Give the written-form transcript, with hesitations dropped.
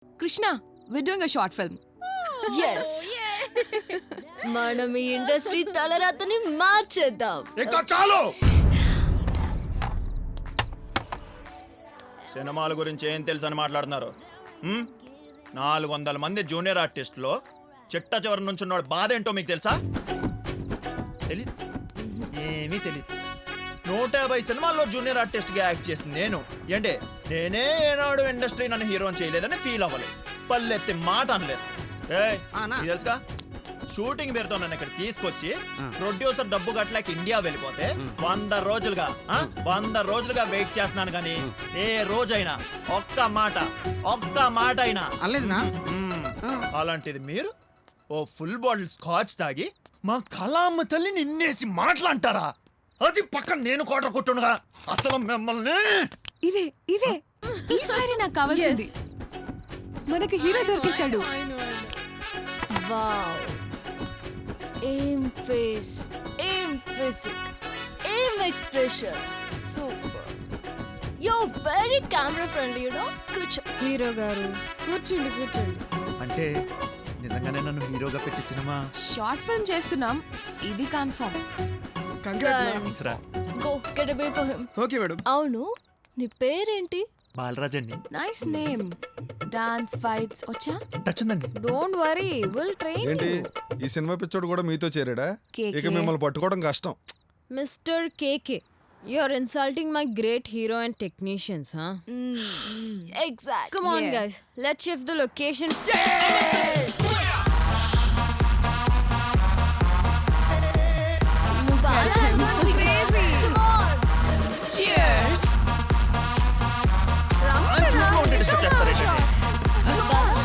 Krishna we're doing a short film. Yes మనం ఈ industry తలరాతని మార్చేద్దాం. ఇంకా చాలు. సినిమాల గురించి ఏం తెలుసు అని మాట్లాడుతున్నారు? 400 మంది జూనియర్ ఆర్టిస్టులో చిట్ట చివరి నుంచి ఉన్నవాడు బాధ ఏంటో మీకు తెలుసా? తెలీదు, ఏమీ తెలీదు. 150 సినిమాల్లో జూనియర్ ఆర్టిస్ట్గా యాక్ట్ చేసింది నేను. ఏంటి, నేనే ఏనాడు ఇండస్ట్రీ నన్ను హీరోని చేయలేదని ఫీల్ అవ్వలేదు, పల్లెత్తి మాట అనలేదు. తెలుసుగా, షూటింగ్ పేరుతో నన్ను ఇక్కడ తీసుకొచ్చి ప్రొడ్యూసర్ డబ్బు కట్టలేక ఇండియా వెళ్ళిపోతే 100 రోజులుగా వెయిట్ చేస్తున్నాను, కానీ ఏ రోజైనా ఒక్క మాట అయినా అలాంటిది మీరు ఓ ఫుల్ బాటిల్ స్కాచ్ తాగి మా కళామ్మ తల్లి నిన్నేసి మాట్లాంటారా? అది పక్కన నేను కోట కొట్టుండగా అసలు మిమ్మల్ని. ఇదే ఈ ఫైర్ నాకు కావాల్సింది. మనకి హీరో దొరికేశాడు. వావ్, ఏం ఫేస్, ఏం ఫిజిక్, ఏం expression, super. You are very camera friendly, you know. కూర్చో హీరో గారు, కూర్చోండి. అంటే నిజంగానే నన్ను హీరోగా పెట్టి సినిమా షార్ట్ ఫిల్మ్ చేస్తున్నాం, ఇది confirm. Go get a bay for him. Okay madam. అవును, నీ పేరేంటి? బాలరాజ్ అండి. Nice name. డాన్స్ ఫైట్స్ వచ్చా? టచ్ ఉందండి. డోంట్ వరీ, విల్ ట్రైన్ ఏంటి యు. ఈ సినిమా పిచ్చోడు కూడా మీతో చేరాడా? కేకే. ఇక మిమ్మల్ని పట్టుకోవడం కష్టం. Mister KK, you are insulting my great hero and technicians, huh? Exactly. Come on, guys. Let's shift the location.